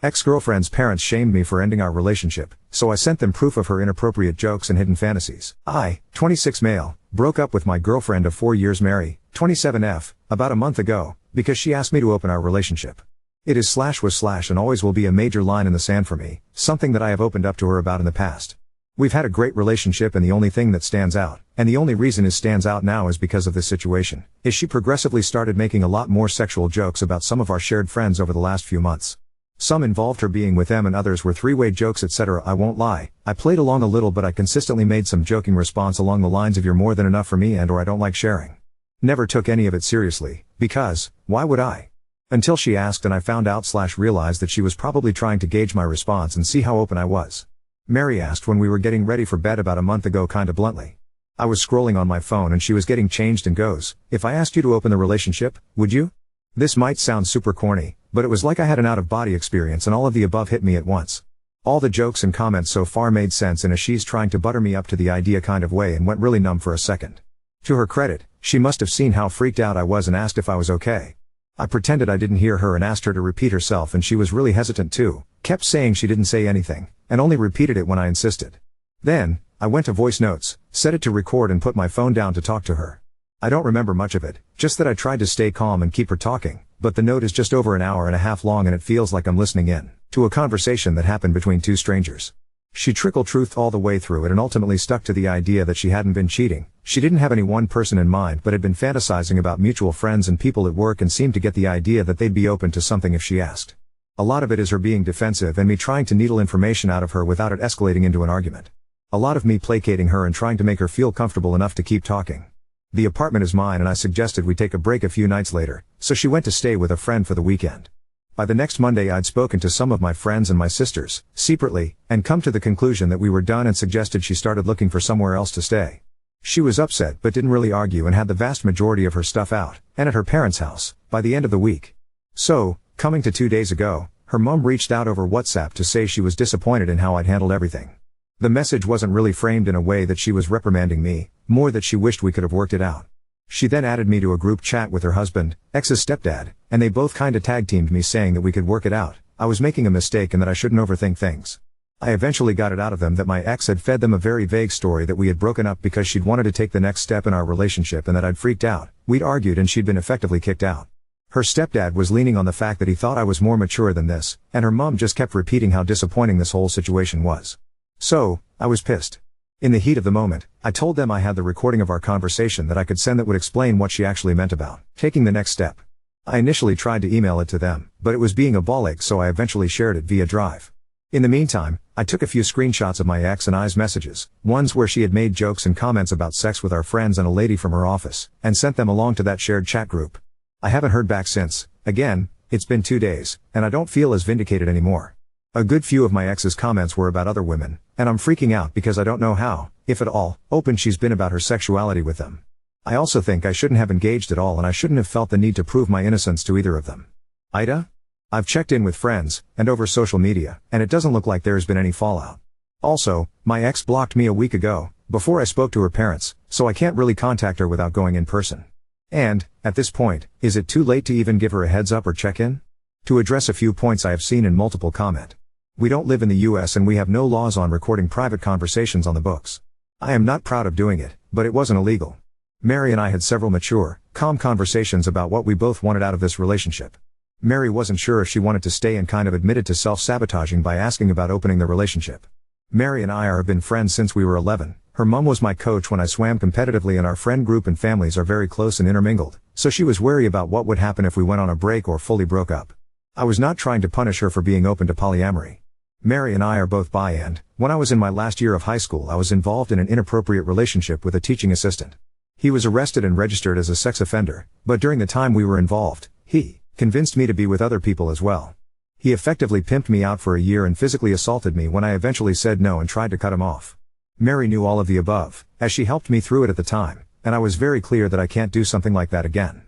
Ex-girlfriend's parents shamed me for ending our relationship, so I sent them proof of her inappropriate jokes and hidden fantasies. I, 26 male, broke up with my girlfriend of 4 years Mary, 27F, about a month ago, because she asked me to open our relationship. It is /was/ and always will be a major line in the sand for me, something that I have opened up to her about in the past. We've had a great relationship, and the only thing that stands out, and the only reason it stands out now is because of this situation, is she progressively started making a lot more sexual jokes about some of our shared friends over the last few months. Some involved her being with them and others were three-way jokes, etc. I won't lie, I played along a little, but I consistently made some joking response along the lines of "you're more than enough for me" and "or I don't like sharing." Never took any of it seriously, because, why would I? Until she asked and I found out/realized that she was probably trying to gauge my response and see how open I was. Mary asked when we were getting ready for bed about a month ago, kinda bluntly. I was scrolling on my phone and she was getting changed and goes, "If I asked you to open the relationship, would you?" This might sound super corny, but it was like I had an out-of-body experience and all of the above hit me at once. All the jokes and comments so far made sense in a "she's trying to butter me up to the idea" kind of way, and went really numb for a second. To her credit, she must have seen how freaked out I was and asked if I was okay. I pretended I didn't hear her and asked her to repeat herself, and she was really hesitant too, kept saying she didn't say anything, and only repeated it when I insisted. Then, I went to voice notes, set it to record and put my phone down to talk to her. I don't remember much of it, just that I tried to stay calm and keep her talking, but the note is just over an hour and a half long and it feels like I'm listening in to a conversation that happened between two strangers. She trickled truth all the way through it and ultimately stuck to the idea that she hadn't been cheating. She didn't have any one person in mind, but had been fantasizing about mutual friends and people at work, and seemed to get the idea that they'd be open to something if she asked. A lot of it is her being defensive and me trying to needle information out of her without it escalating into an argument. A lot of me placating her and trying to make her feel comfortable enough to keep talking. The apartment is mine and I suggested we take a break a few nights later, so she went to stay with a friend for the weekend. By the next Monday I'd spoken to some of my friends and my sisters, separately, and come to the conclusion that we were done, and suggested she started looking for somewhere else to stay. She was upset but didn't really argue and had the vast majority of her stuff out, and at her parents' house, by the end of the week. So, coming to 2 days ago, her mom reached out over WhatsApp to say she was disappointed in how I'd handled everything. The message wasn't really framed in a way that she was reprimanding me, more that she wished we could have worked it out. She then added me to a group chat with her husband, ex's stepdad, and they both kinda tag-teamed me saying that we could work it out, I was making a mistake and that I shouldn't overthink things. I eventually got it out of them that my ex had fed them a very vague story that we had broken up because she'd wanted to take the next step in our relationship and that I'd freaked out, we'd argued and she'd been effectively kicked out. Her stepdad was leaning on the fact that he thought I was more mature than this, and her mom just kept repeating how disappointing this whole situation was. So, I was pissed. In the heat of the moment, I told them I had the recording of our conversation that I could send that would explain what she actually meant about taking the next step. I initially tried to email it to them, but it was being a ball ache, so I eventually shared it via Drive. In the meantime, I took a few screenshots of my ex and I's messages, ones where she had made jokes and comments about sex with our friends and a lady from her office, and sent them along to that shared chat group. I haven't heard back since. Again, it's been 2 days, and I don't feel as vindicated anymore. A good few of my ex's comments were about other women, and I'm freaking out because I don't know how, if at all, open she's been about her sexuality with them. I also think I shouldn't have engaged at all, and I shouldn't have felt the need to prove my innocence to either of them. Ida? I've checked in with friends, and over social media, and it doesn't look like there's been any fallout. Also, my ex blocked me a week ago, before I spoke to her parents, so I can't really contact her without going in person. And, at this point, is it too late to even give her a heads up or check in? To address a few points I have seen in multiple comment. We don't live in the US and we have no laws on recording private conversations on the books. I am not proud of doing it, but it wasn't illegal. Mary and I had several mature, calm conversations about what we both wanted out of this relationship. Mary wasn't sure if she wanted to stay and kind of admitted to self-sabotaging by asking about opening the relationship. Mary and I have been friends since we were 11. Her mom was my coach when I swam competitively, and our friend group and families are very close and intermingled, so she was wary about what would happen if we went on a break or fully broke up. I was not trying to punish her for being open to polyamory. Mary and I are both bi, and when I was in my last year of high school I was involved in an inappropriate relationship with a teaching assistant. He was arrested and registered as a sex offender, but during the time we were involved, he convinced me to be with other people as well. He effectively pimped me out for a year and physically assaulted me when I eventually said no and tried to cut him off. Mary knew all of the above, as she helped me through it at the time, and I was very clear that I can't do something like that again.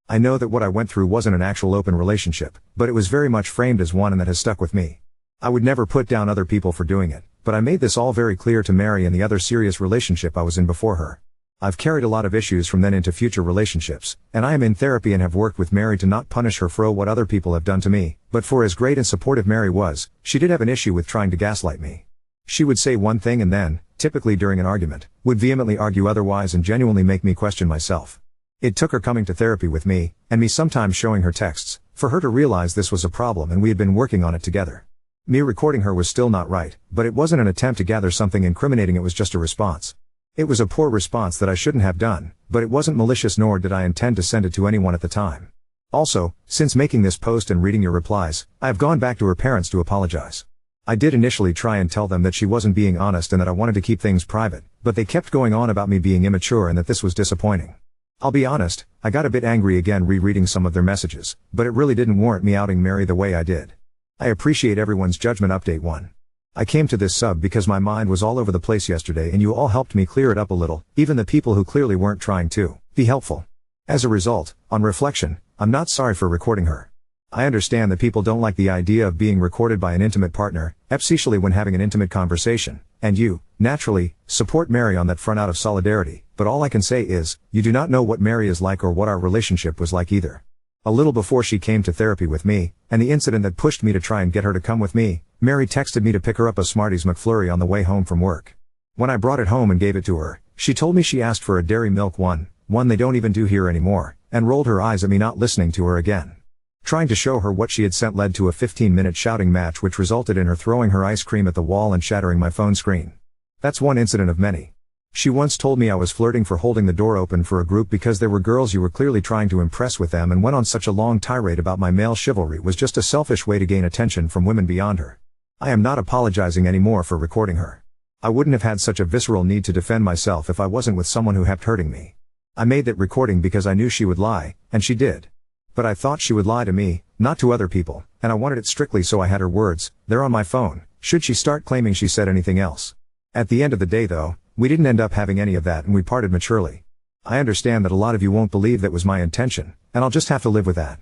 I know that what I went through wasn't an actual open relationship, but it was very much framed as one, and that has stuck with me. I would never put down other people for doing it, but I made this all very clear to Mary and the other serious relationship I was in before her. I've carried a lot of issues from then into future relationships, and I am in therapy and have worked with Mary to not punish her for what other people have done to me, but for as great and supportive Mary was, she did have an issue with trying to gaslight me. She would say one thing and then, typically during an argument, would vehemently argue otherwise and genuinely make me question myself. It took her coming to therapy with me, and me sometimes showing her texts, for her to realize this was a problem and we had been working on it together. Me recording her was still not right, but it wasn't an attempt to gather something incriminating, it was just a response. It was a poor response that I shouldn't have done, but it wasn't malicious nor did I intend to send it to anyone at the time. Also, since making this post and reading your replies, I have gone back to her parents to apologize. I did initially try and tell them that she wasn't being honest and that I wanted to keep things private, but they kept going on about me being immature and that this was disappointing. I'll be honest, I got a bit angry again rereading some of their messages, but it really didn't warrant me outing Mary the way I did. I appreciate everyone's judgment. Update 1. I came to this sub because my mind was all over the place yesterday and you all helped me clear it up a little, even the people who clearly weren't trying to be helpful. As a result, on reflection, I'm not sorry for recording her. I understand that people don't like the idea of being recorded by an intimate partner, especially when having an intimate conversation, and you, naturally, support Mary on that front out of solidarity, but all I can say is, you do not know what Mary is like or what our relationship was like either. A little before she came to therapy with me, and the incident that pushed me to try and get her to come with me, Mary texted me to pick her up a Smarties McFlurry on the way home from work. When I brought it home and gave it to her, she told me she asked for a dairy milk one they don't even do here anymore, and rolled her eyes at me not listening to her again. Trying to show her what she had sent led to a 15-minute shouting match which resulted in her throwing her ice cream at the wall and shattering my phone screen. That's one incident of many. She once told me I was flirting for holding the door open for a group because there were girls you were clearly trying to impress with them, and went on such a long tirade about my male chivalry was just a selfish way to gain attention from women beyond her. I am not apologizing anymore for recording her. I wouldn't have had such a visceral need to defend myself if I wasn't with someone who kept hurting me. I made that recording because I knew she would lie, and she did. But I thought she would lie to me, not to other people, and I wanted it strictly so I had her words, they're on my phone, should she start claiming she said anything else. At the end of the day though, we didn't end up having any of that and we parted maturely. I understand that a lot of you won't believe that was my intention, and I'll just have to live with that.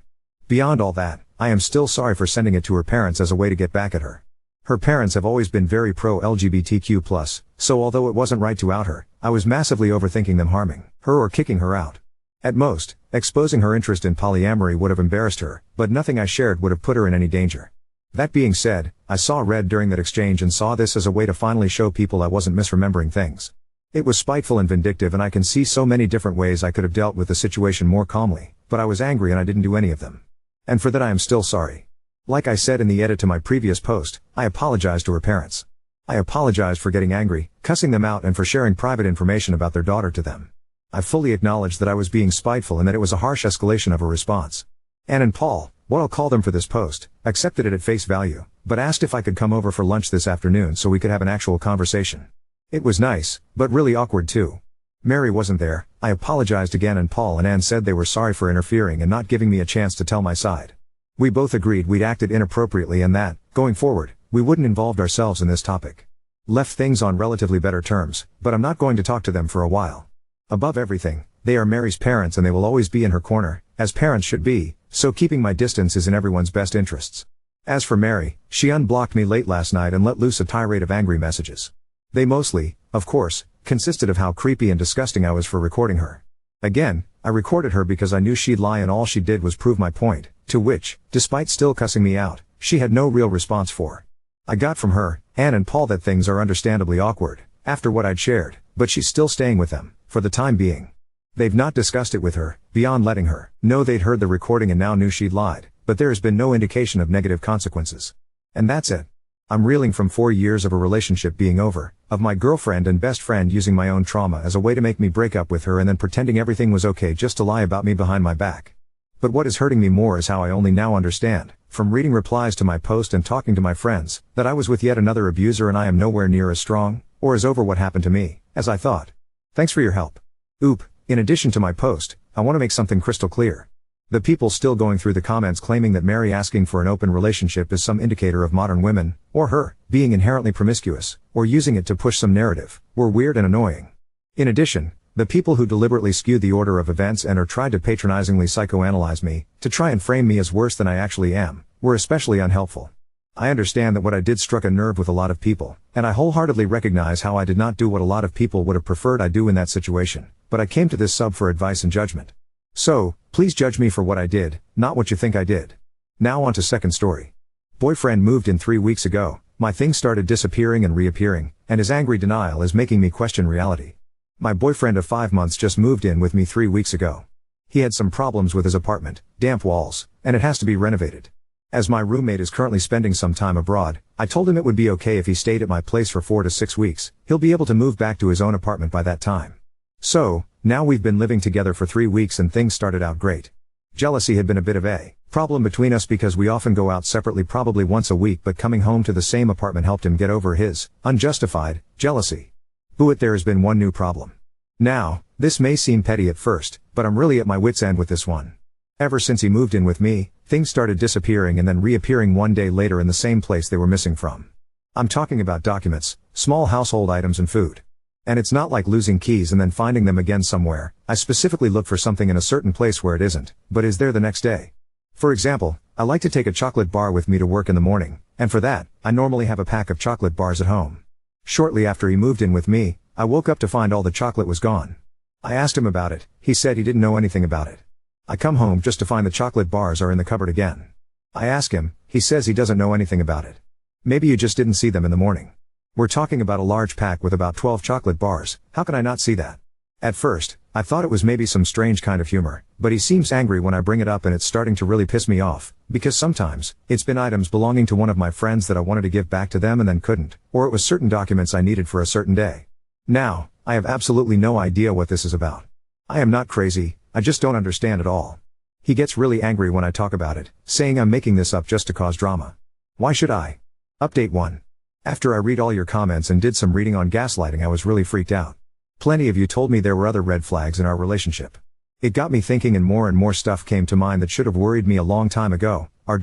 Beyond all that, I am still sorry for sending it to her parents as a way to get back at her. Her parents have always been very pro-LGBTQ+, so although it wasn't right to out her, I was massively overthinking them harming her or kicking her out. At most, exposing her interest in polyamory would have embarrassed her, but nothing I shared would have put her in any danger. That being said, I saw red during that exchange and saw this as a way to finally show people I wasn't misremembering things. It was spiteful and vindictive, and I can see so many different ways I could have dealt with the situation more calmly, but I was angry and I didn't do any of them. And for that I am still sorry. Like I said in the edit to my previous post, I apologize to her parents. I apologize for getting angry, cussing them out, and for sharing private information about their daughter to them. I fully acknowledge that I was being spiteful and that it was a harsh escalation of a response. Anne and Paul, what I'll call them for this post, accepted it at face value, but asked if I could come over for lunch this afternoon so we could have an actual conversation. It was nice, but really awkward too. Mary wasn't there. I apologized again and Paul and Anne said they were sorry for interfering and not giving me a chance to tell my side. We both agreed we'd acted inappropriately and that, going forward, we wouldn't involve ourselves in this topic. Left things on relatively better terms, but I'm not going to talk to them for a while. Above everything, they are Mary's parents and they will always be in her corner, as parents should be, so keeping my distance is in everyone's best interests. As for Mary, she unblocked me late last night and let loose a tirade of angry messages. They mostly, of course, consisted of how creepy and disgusting I was for recording her. Again, I recorded her because I knew she'd lie and all she did was prove my point, to which, despite still cussing me out, she had no real response for. I got from her, Anne and Paul, that things are understandably awkward, after what I'd shared, but she's still staying with them, for the time being. They've not discussed it with her, beyond letting her know they'd heard the recording and now knew she'd lied, but there has been no indication of negative consequences. And that's it. I'm reeling from 4 years of a relationship being over, of my girlfriend and best friend using my own trauma as a way to make me break up with her and then pretending everything was okay just to lie about me behind my back. But what is hurting me more is how I only now understand, from reading replies to my post and talking to my friends, that I was with yet another abuser and I am nowhere near as strong, or as over what happened to me, as I thought. Thanks for your help. Oop. In addition to my post, I want to make something crystal clear. The people still going through the comments claiming that Mary asking for an open relationship is some indicator of modern women, or her, being inherently promiscuous, or using it to push some narrative, were weird and annoying. In addition, the people who deliberately skewed the order of events and or tried to patronizingly psychoanalyze me, to try and frame me as worse than I actually am, were especially unhelpful. I understand that what I did struck a nerve with a lot of people, and I wholeheartedly recognize how I did not do what a lot of people would have preferred I do in that situation, but I came to this sub for advice and judgment. So, please judge me for what I did, not what you think I did. Now on to second story. Boyfriend moved in 3 weeks ago, my things started disappearing and reappearing, and his angry denial is making me question reality. My boyfriend of 5 months just moved in with me 3 weeks ago. He had some problems with his apartment, damp walls, and it has to be renovated. As my roommate is currently spending some time abroad, I told him it would be okay if he stayed at my place for 4 to 6 weeks, he'll be able to move back to his own apartment by that time. So, now we've been living together for 3 weeks and things started out great. Jealousy had been a bit of a problem between us because we often go out separately probably once a week, but coming home to the same apartment helped him get over his unjustified jealousy. But there has been one new problem. Now, this may seem petty at first, but I'm really at my wit's end with this one. Ever since he moved in with me, things started disappearing and then reappearing one day later in the same place they were missing from. I'm talking about documents, small household items and food. And it's not like losing keys and then finding them again somewhere. I specifically look for something in a certain place where it isn't, but is there the next day. For example, I like to take a chocolate bar with me to work in the morning, and for that, I normally have a pack of chocolate bars at home. Shortly after he moved in with me, I woke up to find all the chocolate was gone. I asked him about it, he said he didn't know anything about it. I come home just to find the chocolate bars are in the cupboard again. I ask him, he says he doesn't know anything about it. Maybe you just didn't see them in the morning. We're talking about a large pack with about 12 chocolate bars, how can I not see that? At first, I thought it was maybe some strange kind of humor, but he seems angry when I bring it up and it's starting to really piss me off, because sometimes, it's been items belonging to one of my friends that I wanted to give back to them and then couldn't, or it was certain documents I needed for a certain day. Now, I have absolutely no idea what this is about. I am not crazy, I just don't understand at all. He gets really angry when I talk about it, saying I'm making this up just to cause drama. Why should I? Update 1. After I read all your comments and did some reading on gaslighting, I was really freaked out. Plenty of you told me there were other red flags in our relationship. It got me thinking and more stuff came to mind that should have worried me a long time ago. Our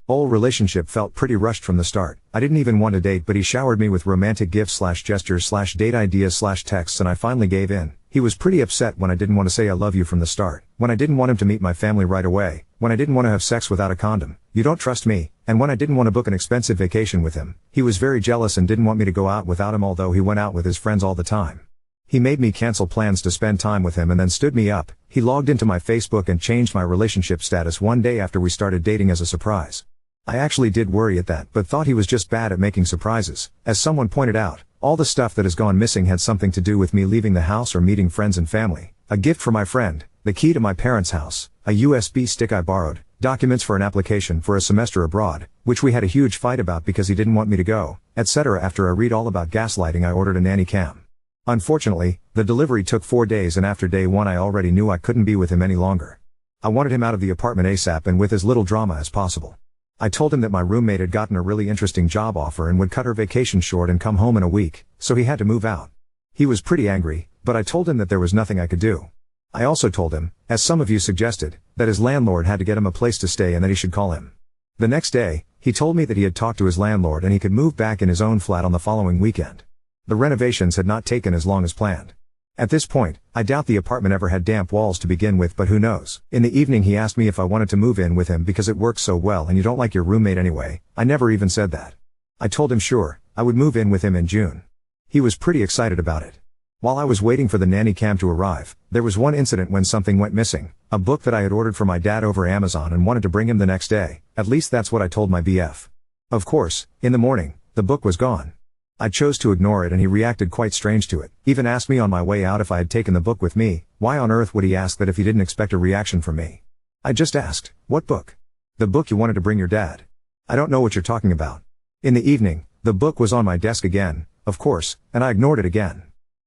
whole relationship felt pretty rushed from the start. I didn't even want to date, but he showered me with romantic gifts/gestures/date ideas/texts and I finally gave in. He was pretty upset when I didn't want to say I love you from the start, when I didn't want him to meet my family right away, when I didn't want to have sex without a condom, you don't trust me, and when I didn't want to book an expensive vacation with him. He was very jealous and didn't want me to go out without him, although he went out with his friends all the time. He made me cancel plans to spend time with him and then stood me up. He logged into my Facebook and changed my relationship status one day after we started dating as a surprise. I actually did worry at that, but thought he was just bad at making surprises. As someone pointed out, all the stuff that has gone missing had something to do with me leaving the house or meeting friends and family. A gift for my friend, the key to my parents' house, a USB stick I borrowed, documents for an application for a semester abroad, which we had a huge fight about because he didn't want me to go, etc. After I read all about gaslighting, I ordered a nanny cam. Unfortunately, the delivery took 4 days and after day 1 I already knew I couldn't be with him any longer. I wanted him out of the apartment ASAP and with as little drama as possible. I told him that my roommate had gotten a really interesting job offer and would cut her vacation short and come home in a week, so he had to move out. He was pretty angry, but I told him that there was nothing I could do. I also told him, as some of you suggested, that his landlord had to get him a place to stay and that he should call him. The next day, he told me that he had talked to his landlord and he could move back in his own flat on the following weekend. The renovations had not taken as long as planned. At this point, I doubt the apartment ever had damp walls to begin with, but who knows. In the evening he asked me if I wanted to move in with him because it works so well and you don't like your roommate anyway. I never even said that. I told him sure, I would move in with him in June. He was pretty excited about it. While I was waiting for the nanny cam to arrive, there was one incident when something went missing, a book that I had ordered for my dad over Amazon and wanted to bring him the next day. At least that's what I told my BF. Of course, in the morning, the book was gone. I chose to ignore it and he reacted quite strange to it, even asked me on my way out if I had taken the book with me. Why on earth would he ask that if he didn't expect a reaction from me? I just asked, what book? The book you wanted to bring your dad. I don't know what you're talking about. In the evening, the book was on my desk again, of course, and I ignored it again.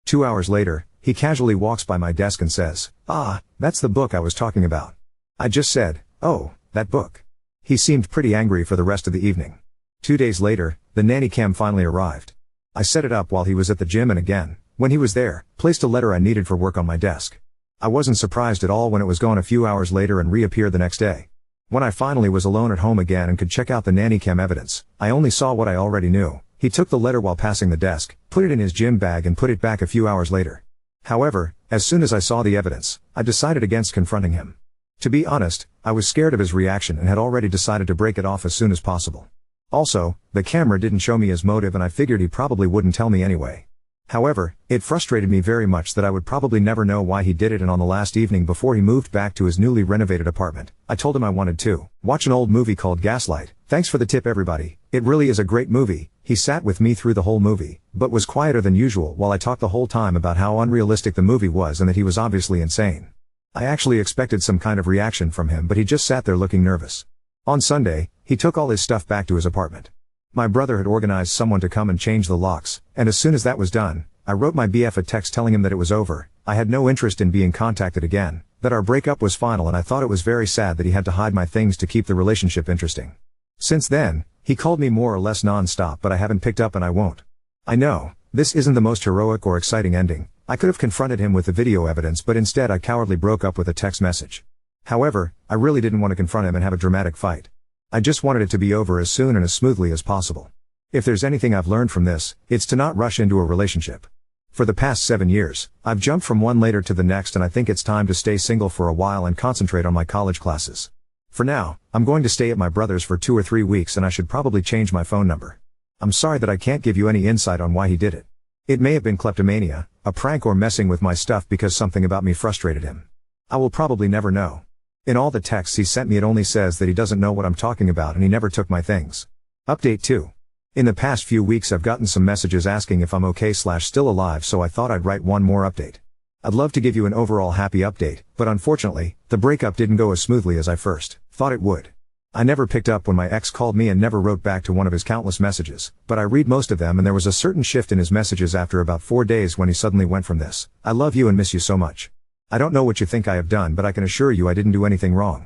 2 hours later, he casually walks by my desk and says, that's the book I was talking about. I just said, oh, that book. He seemed pretty angry for the rest of the evening. 2 days later, the nanny cam finally arrived. I set it up while he was at the gym and again, when he was there, placed a letter I needed for work on my desk. I wasn't surprised at all when it was gone a few hours later and reappeared the next day. When I finally was alone at home again and could check out the nanny cam evidence, I only saw what I already knew. He took the letter while passing the desk, put it in his gym bag and put it back a few hours later. However, as soon as I saw the evidence, I decided against confronting him. To be honest, I was scared of his reaction and had already decided to break it off as soon as possible. Also, the camera didn't show me his motive and I figured he probably wouldn't tell me anyway. However, it frustrated me very much that I would probably never know why he did it, and on the last evening before he moved back to his newly renovated apartment, I told him I wanted to watch an old movie called Gaslight. Thanks for the tip, everybody. It really is a great movie. He sat with me through the whole movie, but was quieter than usual while I talked the whole time about how unrealistic the movie was and that he was obviously insane. I actually expected some kind of reaction from him, but he just sat there looking nervous. On Sunday, he took all his stuff back to his apartment. My brother had organized someone to come and change the locks, and as soon as that was done, I wrote my BF a text telling him that it was over, I had no interest in being contacted again, that our breakup was final, and I thought it was very sad that he had to hide my things to keep the relationship interesting. Since then, he called me more or less non-stop, but I haven't picked up and I won't. I know, this isn't the most heroic or exciting ending. I could have confronted him with the video evidence, but instead I cowardly broke up with a text message. However, I really didn't want to confront him and have a dramatic fight. I just wanted it to be over as soon and as smoothly as possible. If there's anything I've learned from this, it's to not rush into a relationship. For the past 7 years, I've jumped from one later to the next, and I think it's time to stay single for a while and concentrate on my college classes. For now, I'm going to stay at my brother's for 2 or 3 weeks, and I should probably change my phone number. I'm sorry that I can't give you any insight on why he did it. It may have been kleptomania, a prank, or messing with my stuff because something about me frustrated him. I will probably never know. In all the texts he sent me, it only says that he doesn't know what I'm talking about and he never took my things. Update 2. In the past few weeks I've gotten some messages asking if I'm okay/still alive, so I thought I'd write one more update. I'd love to give you an overall happy update, but unfortunately, the breakup didn't go as smoothly as I first thought it would. I never picked up when my ex called me and never wrote back to one of his countless messages, but I read most of them, and there was a certain shift in his messages after about 4 days when he suddenly went from this, "I love you and miss you so much. I don't know what you think I have done, but I can assure you I didn't do anything wrong.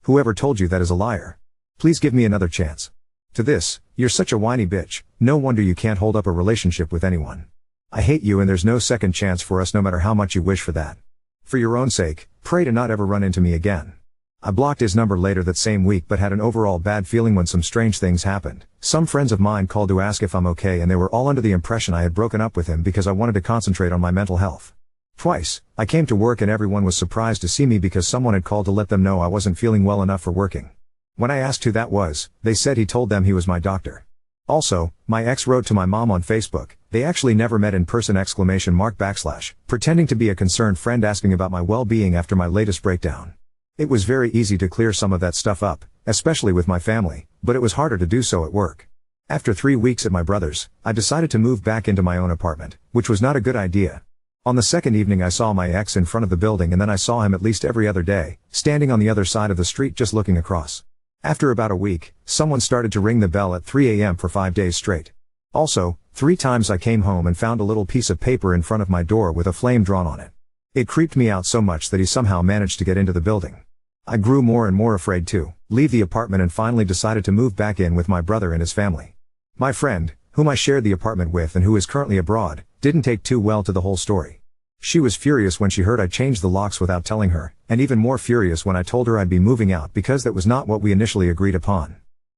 Whoever told you that is a liar. Please give me another chance." To this, "You're such a whiny bitch, no wonder you can't hold up a relationship with anyone. I hate you and there's no second chance for us no matter how much you wish for that. For your own sake, pray to not ever run into me again." I blocked his number later that same week, but had an overall bad feeling when some strange things happened. Some friends of mine called to ask if I'm okay, and they were all under the impression I had broken up with him because I wanted to concentrate on my mental health. Twice, I came to work and everyone was surprised to see me because someone had called to let them know I wasn't feeling well enough for working. When I asked who that was, they said he told them he was my doctor. Also, my ex wrote to my mom on Facebook, "They actually never met in person!" Pretending to be a concerned friend asking about my well-being after my latest breakdown. It was very easy to clear some of that stuff up, especially with my family, but it was harder to do so at work. After 3 weeks at my brother's, I decided to move back into my own apartment, which was not a good idea. On the second evening I saw my ex in front of the building, and then I saw him at least every other day, standing on the other side of the street just looking across. After about a week, someone started to ring the bell at 3 a.m. for 5 days straight. Also, 3 times I came home and found a little piece of paper in front of my door with a flame drawn on it. It creeped me out so much that he somehow managed to get into the building. I grew more and more afraid to leave the apartment and finally decided to move back in with my brother and his family. My friend, whom I shared the apartment with and who is currently abroad, didn't take too well to the whole story. She was furious when she heard I changed the locks without telling her, and even more furious when I told her I'd be moving out because that was not what we initially agreed upon.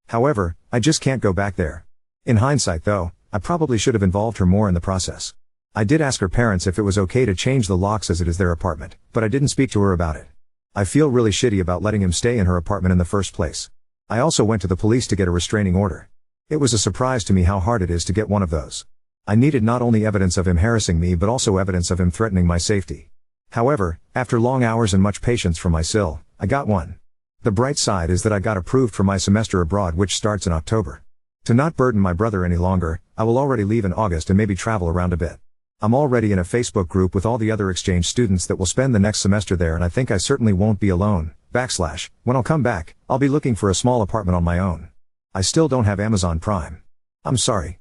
However, I just can't go back there. In hindsight though, I probably should have involved her more in the process. I did ask her parents if it was okay to change the locks as it is their apartment, but I didn't speak to her about it. I feel really shitty about letting him stay in her apartment in the first place. I also went to the police to get a restraining order. It was a surprise to me how hard it is to get one of those. I needed not only evidence of him harassing me but also evidence of him threatening my safety. However, after long hours and much patience from my SIL, I got one. The bright side is that I got approved for my semester abroad, which starts in October. To not burden my brother any longer, I will already leave in August and maybe travel around a bit. I'm already in a Facebook group with all the other exchange students that will spend the next semester there, and I think I certainly won't be alone. When I'll come back, I'll be looking for a small apartment on my own. I still don't have Amazon Prime. I'm sorry.